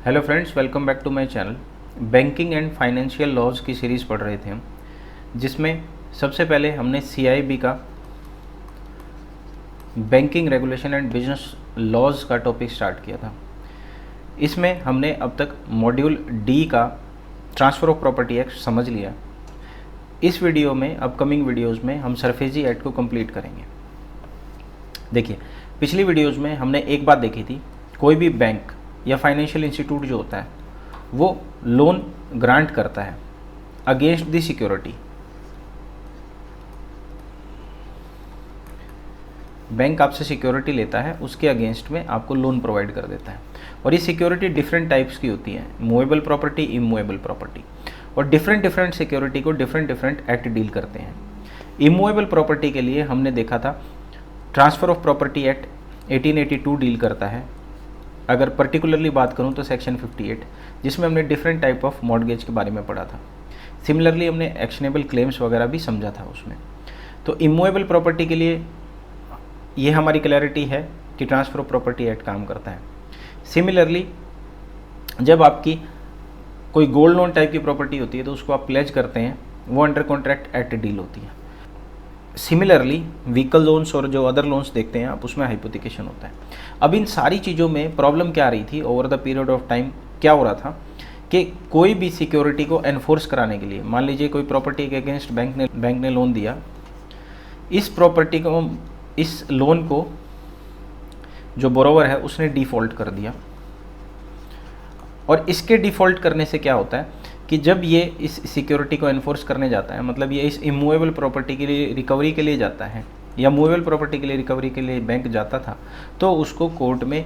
Hello friends, welcome back to my channel. Banking and financial laws की series पढ़ रहे थे हम, जिसमें सबसे पहले हमने CIB का banking regulation and business laws का टॉपिक स्टार्ट किया था। इसमें हमने अब तक मॉड्यूल डी का ट्रांसफ़र ऑफ प्रॉपर्टी एक्ट समझ लिया। इस वीडियो में, अपकमिंग वीडियोज़ में हम सरफेसी एक्ट को कंप्लीट करेंगे। देखिए, पिछली वीडियोज़ में हमने एक बात देखी थी, कोई भी बैंक या फाइनेंशियल इंस्टीट्यूट जो होता है वो लोन ग्रांट करता है अगेंस्ट द सिक्योरिटी। बैंक आपसे सिक्योरिटी लेता है, उसके अगेंस्ट में आपको लोन प्रोवाइड कर देता है। और ये सिक्योरिटी डिफरेंट टाइप्स की होती है, मूवेबल प्रॉपर्टी, इमूवेबल प्रॉपर्टी, और डिफरेंट सिक्योरिटी को डिफरेंट एक्ट डील करते हैं। इमूवेबल प्रॉपर्टी के लिए हमने देखा था transfer of property act 1882 deal करता है। अगर पर्टिकुलरली बात करूं तो सेक्शन 58, जिसमें हमने डिफरेंट टाइप ऑफ मॉर्गेज के बारे में पढ़ा था। सिमिलरली हमने एक्शनेबल क्लेम्स वगैरह भी समझा था उसमें। तो इमूवेबल प्रॉपर्टी के लिए ये हमारी क्लैरिटी है कि ट्रांसफ़र ऑफ प्रॉपर्टी एक्ट काम करता है। सिमिलरली जब आपकी कोई गोल्ड लोन टाइप की प्रॉपर्टी होती है तो उसको आप प्लेज करते हैं, वो अंडर कॉन्ट्रैक्ट एक्ट डील होती है। सिमिलरली व्हीकल लोन्स और जो अदर लोन्स देखते हैं आप, उसमें हाइपोथिकेशन होता है। अब इन सारी चीज़ों में प्रॉब्लम क्या आ रही थी, over the period of time क्या हो रहा था कि कोई भी सिक्योरिटी को एनफोर्स कराने के लिए, मान लीजिए कोई प्रॉपर्टी के अगेंस्ट बैंक ने लोन दिया, इस प्रॉपर्टी को, इस लोन को जो बोरोवर है उसने डिफ़ॉल्ट कर दिया। और इसके डिफ़ॉल्ट करने से क्या होता है कि जब ये इस सिक्योरिटी को एनफोर्स करने जाता है, मतलब ये इस इमूवेबल प्रॉपर्टी के लिए रिकवरी के लिए जाता है या मूवेबल प्रॉपर्टी के लिए रिकवरी के लिए बैंक जाता था, तो उसको कोर्ट में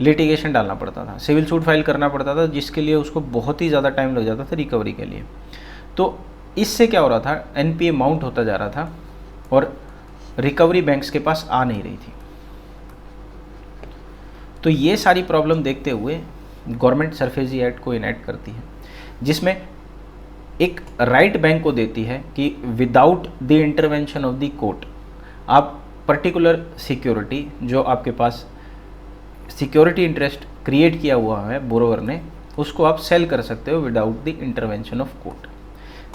लिटिगेशन डालना पड़ता था, सिविल सूट फाइल करना पड़ता था, जिसके लिए उसको बहुत ही ज़्यादा टाइम लग जाता था रिकवरी के लिए। तो इससे क्या हो रहा था, NPA माउंट होता जा रहा था और रिकवरी बैंक्स के पास आ नहीं रही थी। तो ये सारी प्रॉब्लम देखते हुए गवर्नमेंट सरफेसी एक्ट को इनैक्ट करती है, जिसमें एक राइट बैंक को देती है कि without the intervention of the court आप पर्टिकुलर सिक्योरिटी, जो आपके पास सिक्योरिटी इंटरेस्ट क्रिएट किया हुआ है बोरोवर ने, उसको आप सेल कर सकते हो without the intervention of court,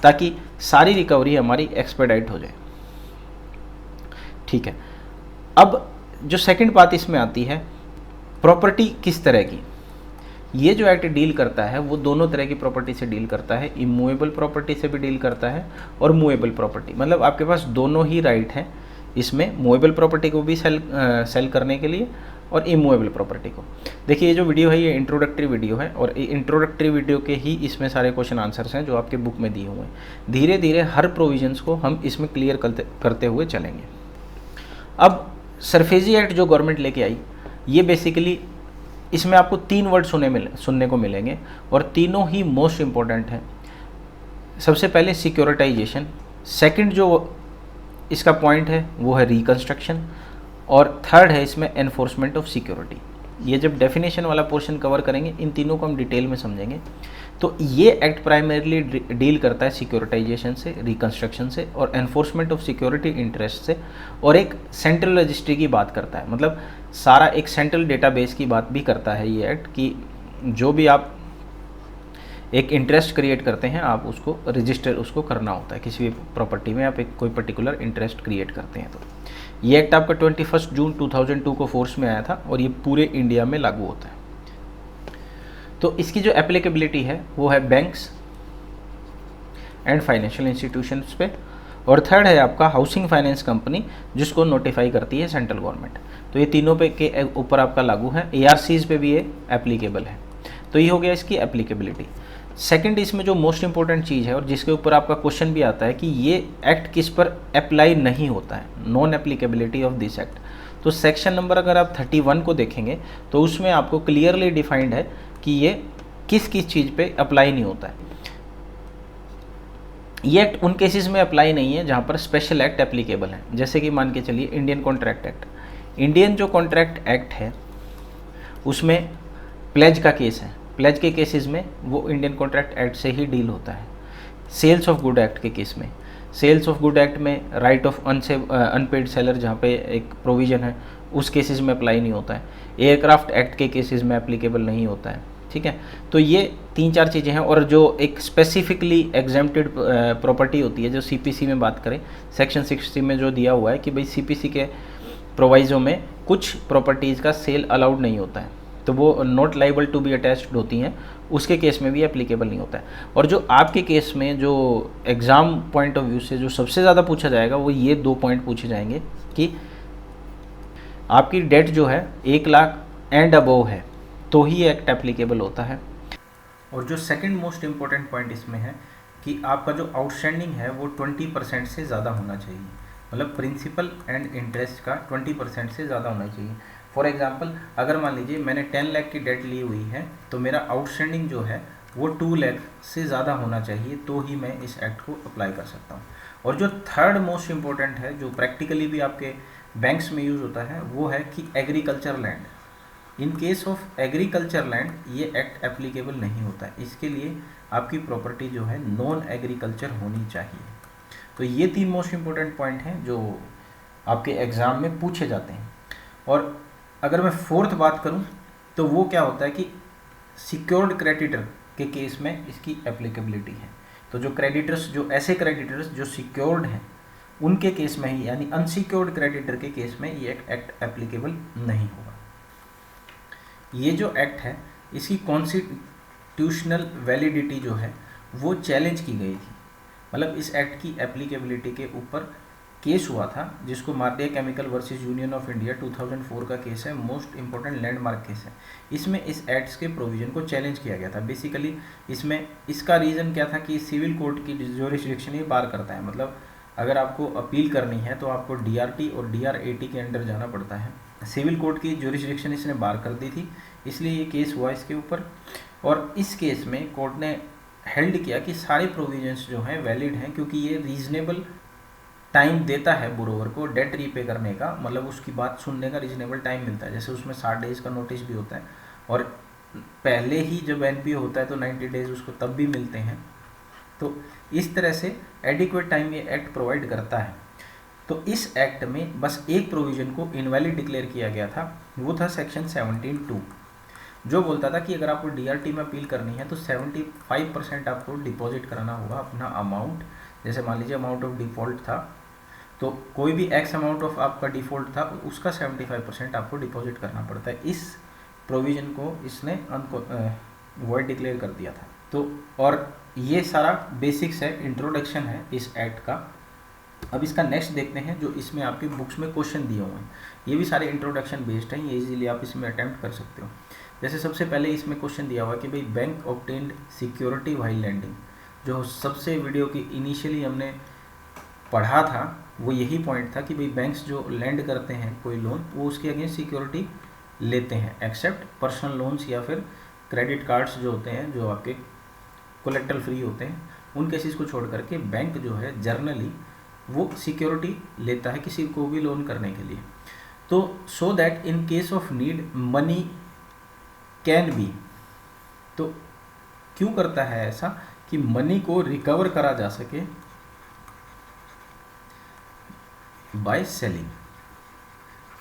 ताकि सारी रिकवरी हमारी एक्सपेडाइट हो जाए। ठीक है। अब जो सेकंड बात इसमें आती है, प्रॉपर्टी किस तरह की। ये जो एक्ट डील करता है वो दोनों तरह की प्रॉपर्टी से डील करता है, इमूवेबल प्रॉपर्टी से भी डील करता है और मूवेबल प्रॉपर्टी, मतलब आपके पास दोनों ही राइट हैं इसमें, मूवेबल प्रॉपर्टी को भी सेल करने के लिए और इमूवेबल प्रॉपर्टी को। देखिए, ये जो वीडियो है ये इंट्रोडक्टरी वीडियो है, और इंट्रोडक्टरी वीडियो के ही इसमें सारे क्वेश्चन आंसर्स हैं जो आपके बुक में दिए हुए हैं। धीरे धीरे हर प्रोविजंस को हम इसमें क्लियर करते हुए चलेंगे। अब सरफेसी एक्ट जो गवर्नमेंट लेके आई, ये बेसिकली, इसमें आपको 3 वर्ड सुनने को मिलेंगे और तीनों ही मोस्ट इम्पॉर्टेंट हैं। सबसे पहले सिक्योरिटाइजेशन, सेकंड जो इसका पॉइंट है वो है रिकंस्ट्रक्शन, और थर्ड है इसमें एनफोर्समेंट ऑफ सिक्योरिटी। ये जब डेफिनेशन वाला पोर्शन कवर करेंगे, इन तीनों को हम डिटेल में समझेंगे। तो ये एक्ट प्राइमरीली डील करता है सिक्योरिटाइजेशन से, रिकंस्ट्रक्शन से और एनफोर्समेंट ऑफ सिक्योरिटी इंटरेस्ट से, और एक सेंट्रल रजिस्ट्री की बात करता है, मतलब सारा एक सेंट्रल डेटाबेस की बात भी करता है ये एक्ट, कि जो भी आप एक इंटरेस्ट क्रिएट करते हैं आप उसको रजिस्टर उसको करना होता है। किसी भी प्रॉपर्टी में आप एक कोई पर्टिकुलर इंटरेस्ट क्रिएट करते हैं। तो ये एक्ट आपका 21 जून 2002 को फोर्स में आया था और ये पूरे इंडिया में लागू होता है। तो इसकी जो एप्लीकेबिलिटी है वो है बैंक्स एंड फाइनेंशियल इंस्टीट्यूशंस पे, और थर्ड है आपका हाउसिंग फाइनेंस कंपनी, जिसको नोटिफाई करती है सेंट्रल गवर्नमेंट। तो ये तीनों पे के ऊपर आपका लागू है। ARCs पे भी ये एप्लीकेबल है। तो ये हो गया इसकी एप्लीकेबिलिटी। सेकंड, इसमें जो मोस्ट इंपॉर्टेंट चीज़ है और जिसके ऊपर आपका क्वेश्चन भी आता है कि ये एक्ट किस पर अप्लाई नहीं होता है, non applicability of this act. तो सेक्शन नंबर अगर आप 31 को देखेंगे तो उसमें आपको क्लियरली डिफाइंड है कि ये किस किस चीज़ पे अप्लाई नहीं होता है। ये एक्ट उन केसेस में अप्लाई नहीं है जहाँ पर स्पेशल एक्ट एप्लीकेबल है, जैसे कि मान के चलिए इंडियन कॉन्ट्रैक्ट एक्ट। इंडियन जो कॉन्ट्रैक्ट एक्ट है उसमें प्लेज का केस है, प्लेज के केसेस में वो इंडियन कॉन्ट्रैक्ट एक्ट से ही डील होता है। सेल्स ऑफ गुड एक्ट के केस में, सेल्स ऑफ गुड एक्ट में राइट ऑफ अनपेड सेलर जहाँ पे एक प्रोविज़न है, उस केसेस में अप्लाई नहीं होता है। एयरक्राफ्ट एक्ट के केसेस में एप्लीकेबल नहीं होता है। ठीक है। तो ये 3-4 चीज़ें हैं। और जो एक स्पेसिफिकली एग्जेम्प्टेड प्रॉपर्टी होती है, जो सीपीसी में बात करें, सेक्शन 60 में जो दिया हुआ है कि भाई सीपीसी के प्रोवाइजो में कुछ प्रॉपर्टीज़ का सेल अलाउड नहीं होता है, तो वो not liable to be attached होती हैं, उसके केस में भी एप्लीकेबल नहीं होता है। और जो आपके केस में जो एग्ज़ाम पॉइंट ऑफ व्यू से जो सबसे ज़्यादा पूछा जाएगा वो ये 2 पॉइंट पूछे जाएंगे कि आपकी डेट जो है 1 लाख एंड अबोव है तो ही एक्ट एप्लीकेबल होता है। और जो सेकंड मोस्ट इम्पॉर्टेंट पॉइंट इसमें है कि आपका जो आउटस्टैंडिंग है वो 20% से ज़्यादा होना चाहिए, मतलब प्रिंसिपल एंड इंटरेस्ट का 20% से ज़्यादा होना चाहिए। फॉर एग्जांपल, अगर मान लीजिए मैंने 10 लाख की डेट ली हुई है तो मेरा आउटस्टैंडिंग जो है वो 2 लाख से ज़्यादा होना चाहिए, तो ही मैं इस एक्ट को अप्लाई कर सकता हूँ। और जो थर्ड मोस्ट इम्पोर्टेंट है, जो प्रैक्टिकली भी आपके बैंक्स में यूज़ होता है, वो है कि agriculture land. In case of agriculture land ये एक्ट एप्लीकेबल नहीं होता है, इसके लिए आपकी प्रॉपर्टी जो है नॉन एग्रीकल्चर होनी चाहिए। तो ये 3 मोस्ट इम्पोर्टेंट पॉइंट हैं जो आपके एग्ज़ाम में पूछे जाते हैं। और अगर मैं फोर्थ बात करूं तो वो क्या होता है कि सिक्योर्ड क्रेडिटर के केस में इसकी एप्लीकेबिलिटी है। तो जो क्रेडिटर्स, जो ऐसे क्रेडिटर्स जो सिक्योर्ड हैं, उनके केस में ही, यानी अनसिक्योर्ड क्रेडिटर के केस में ये एक्ट एप्लीकेबल नहीं होगा। ये जो एक्ट है इसकी कॉन्स्टिट्यूशनल वैलिडिटी जो है वो चैलेंज की गई थी। मतलब इस एक्ट की एप्लीकेबिलिटी के ऊपर केस हुआ था, जिसको Mardia chemical versus Union of India 2004 का केस है, मोस्ट इंपॉर्टेंट लैंडमार्क केस है। इसमें इस एक्ट्स के प्रोविजन को चैलेंज किया गया था। बेसिकली इसमें इसका रीज़न क्या था कि सिविल कोर्ट की ज्यूरिसडिक्शन ये बार करता है, मतलब अगर आपको अपील करनी है तो आपको डीआरटी और डीआरएटी के अंडर जाना पड़ता है। सिविल कोर्ट की ज्यूरिसडिक्शन इसने बार कर दी थी, इसलिए ये केस हुआ इसके ऊपर। और इस केस में कोर्ट ने हेल्ड किया कि सारे प्रोविजंस जो हैं वैलिड हैं, क्योंकि ये रीजनेबल टाइम देता है बोरोवर को डेट रीपे करने का, मतलब उसकी बात सुनने का रीजनेबल टाइम मिलता है। जैसे उसमें 60 डेज़ का नोटिस भी होता है, और पहले ही जब एनपीओ होता है तो 90 डेज़ उसको तब भी मिलते हैं। तो इस तरह से एडिक्वेट टाइम ये एक्ट प्रोवाइड करता है। तो इस एक्ट में बस एक प्रोविज़न को इनवैलिड डिक्लेयर किया गया था, वो था सेक्शन 17(2), जो बोलता था कि अगर आपको डीआरटी में अपील करनी है तो 75% आपको डिपॉजिट कराना होगा अपना अमाउंट। जैसे मान लीजिए अमाउंट ऑफ डिफ़ॉल्ट था, तो कोई भी एक्स अमाउंट ऑफ आपका डिफ़ॉल्ट था, उसका 75% आपको डिपॉजिट करना पड़ता है। इस प्रोविज़न को इसने वॉइड डिक्लेयर कर दिया था। तो और ये सारा बेसिक्स है, इंट्रोडक्शन है इस एक्ट का। अब इसका नेक्स्ट देखते हैं, जो इसमें आपके बुक्स में क्वेश्चन दिए हुए हैं। ये भी सारे इंट्रोडक्शन बेस्ड हैं, ये इजीली आप इसमें अटैम्प्ट कर सकते हो। जैसे सबसे पहले इसमें क्वेश्चन दिया हुआ है कि भाई bank obtained security while lending. जो सबसे वीडियो की इनिशियली हमने पढ़ा था वो यही पॉइंट था कि भाई बैंक्स जो लैंड करते हैं कोई लोन, वो उसके अगेंस्ट सिक्योरिटी लेते हैं, एक्सेप्ट पर्सनल लोन्स या फिर क्रेडिट कार्ड्स जो होते हैं, जो आपके कोलेक्टल फ्री होते हैं, उन केसेस को छोड़ करके बैंक जो है जर्नली वो सिक्योरिटी लेता है किसी को भी लोन करने के लिए। तो so that in case of need money can be, तो क्यों करता है ऐसा कि मनी को रिकवर करा जा सके बाय सेलिंग,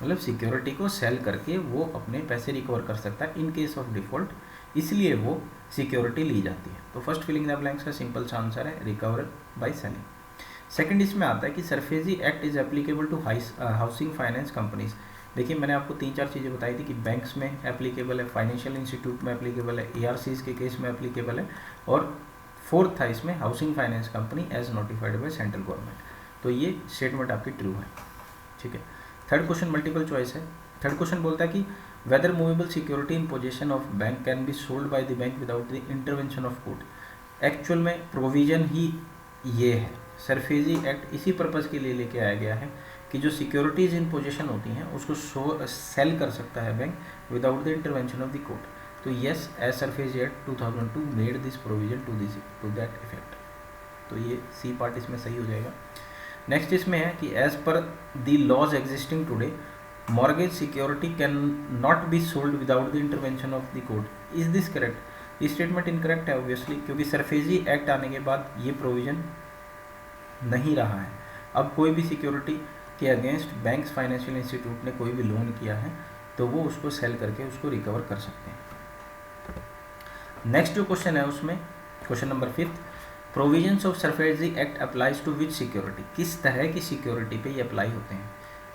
मतलब सिक्योरिटी को सेल करके वो अपने पैसे रिकवर कर सकता है इन केस ऑफ डिफॉल्ट, इसलिए वो सिक्योरिटी ली जाती है। तो फर्स्ट फिलिंग द ब्लैंक्स का सिंपल सा आंसर है रिकवर बाय सेलिंग। सेकंड इसमें आता है कि SARFAESI act is applicable to housing finance companies. देखिए मैंने आपको 3-4 चीज़ें बताई थी कि बैंक्स में एप्लीकेबल है, फाइनेंशियल इंस्टीट्यूट में एप्लीकेबल है, एआरसीज के केस में एप्लीकेबल है, और फोर्थ था इसमें housing finance company as notified by central government. तो ये स्टेटमेंट आपकी ट्रू है, ठीक है। थर्ड क्वेश्चन मल्टीपल चॉइस है। थर्ड क्वेश्चन बोलता है कि whether movable security in position of bank can be sold by the bank without the intervention of court. Actual में प्रोविजन ही ये है, सरफेसी एक्ट इसी पर्पज़ के लिए लेके आया गया है कि जो सिक्योरिटीज़ इन पोजीशन होती हैं उसको सेल कर सकता है bank without the intervention of the court. तो yes, as SARFAESI act 2002 made this provision to that effect. तो ये सी पार्ट इसमें सही हो जाएगा। नेक्स्ट इसमें है कि as per the laws existing today mortgage security can not be sold without the intervention of the court. Is this correct? ये स्टेटमेंट इनकरेक्ट है ऑब्वियसली, क्योंकि सरफेसी एक्ट आने के बाद ये प्रोविजन नहीं रहा है। अब कोई भी सिक्योरिटी के अगेंस्ट बैंक्स, फाइनेंशियल इंस्टीट्यूट ने कोई भी लोन किया है तो वो उसको सेल करके उसको रिकवर कर सकते हैं। नेक्स्ट जो क्वेश्चन है उसमें question number 5, provisions of SARFAESI act applies to which security, किस तरह की सिक्योरिटी पे ये अप्लाई होते हैं?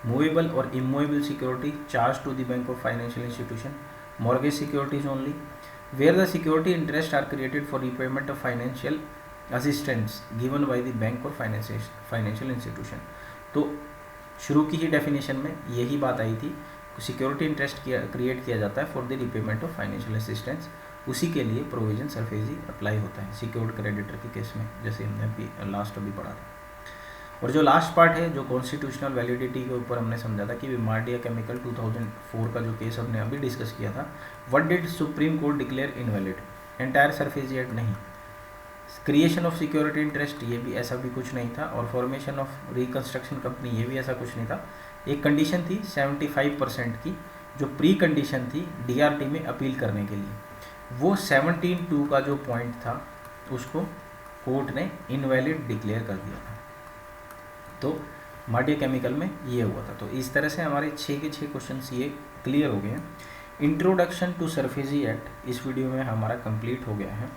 मूवेबल और immovable security, charge to the bank of financial institution, mortgage securities only, where the security interest are created for repayment of financial assistance given by the bank और financial institution. तो शुरू की ही definition में यही बात आई थी, security interest create किया जाता है for the repayment of financial assistance, उसी के लिए प्रोविजन सरफेसी अप्लाई होता है सिक्योर्ड क्रेडिटर के केस में, जैसे हमने अभी लास्ट अभी पढ़ा था। और जो लास्ट पार्ट है, जो कॉन्स्टिट्यूशनल वैलिडिटी के ऊपर हमने समझा था कि विमार्डिया केमिकल 2004 का जो केस हमने अभी डिस्कस किया था, what did supreme court declare invalid? Entire SARFAESI act नहीं, क्रिएशन ऑफ सिक्योरिटी इंटरेस्ट ये भी ऐसा भी कुछ नहीं था, और फॉर्मेशन ऑफ रिकंस्ट्रक्शन कंपनी ये भी ऐसा कुछ नहीं था। एक कंडीशन थी 75% की, जो प्री कंडीशन थी डीआरटी में अपील करने के लिए, वो 17(2) का जो पॉइंट था उसको कोर्ट ने इनवैलिड डिक्लेयर कर दिया था। तो मार्डिया केमिकल में ये हुआ था। तो इस तरह से हमारे 6 के 6 क्वेश्चंस ये क्लियर हो गए हैं। इंट्रोडक्शन टू सरफेसी एक्ट इस वीडियो में हमारा कंप्लीट हो गया है।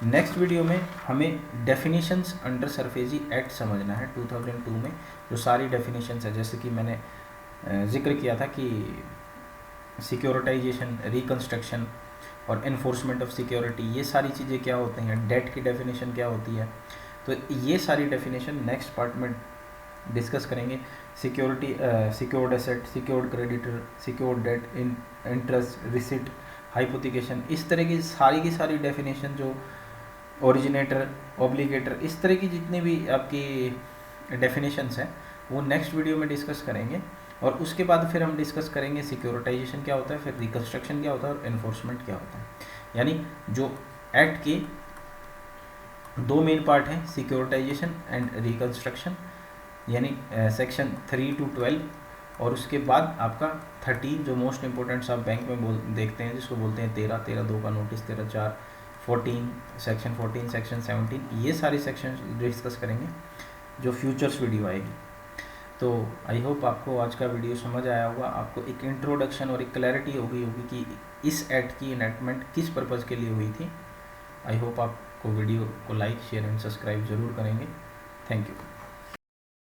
नेक्स्ट वीडियो में हमें डेफिनेशंस अंडर सरफेसी एक्ट समझना है 2002 में, जो सारी डेफिनेशंस है, जैसे कि मैंने जिक्र किया था कि सिक्योरिटाइजेशन, रिकंस्ट्रक्शन और एनफोर्समेंट ऑफ सिक्योरिटी, ये सारी चीज़ें क्या होती हैं, डेट की डेफिनेशन क्या होती है, तो ये सारी डेफिनेशन नेक्स्ट पार्ट में डिस्कस करेंगे। Security, secured asset, secured creditor, secured debt, interest, receipt, hypothecation, इस तरह की सारी डेफिनेशन, जो ओरिजिनेटर, ऑब्लिगेटर, इस तरह की जितनी भी आपकी डेफिनेशंस हैं वो नेक्स्ट वीडियो में डिस्कस करेंगे। और उसके बाद फिर हम डिस्कस करेंगे सिक्योरिटाइजेशन क्या होता है, फिर रिकंस्ट्रक्शन क्या होता है और एनफोर्समेंट क्या होता है। यानी जो एक्ट के 2 मेन पार्ट हैं, सिक्योरिटाइजेशन एंड रिकंस्ट्रक्शन, यानी सेक्शन 3 to 12, और उसके बाद आपका 13 जो मोस्ट इंपॉर्टेंट सब बैंक में देखते हैं, जिसको बोलते हैं 13(2) का नोटिस, 13(4), 14, सेक्शन 14, सेक्शन 17, ये सारी सेक्शन डिस्कस करेंगे जो फ्यूचर्स वीडियो आएगी। तो आई होप आपको आज का वीडियो समझ आया होगा, आपको एक इंट्रोडक्शन और एक क्लैरिटी हो गई होगी कि इस एक्ट की इनैक्टमेंट किस पर्पज़ के लिए हुई थी। आई होप आपको वीडियो को लाइक, शेयर एंड सब्सक्राइब ज़रूर करेंगे। Thank you.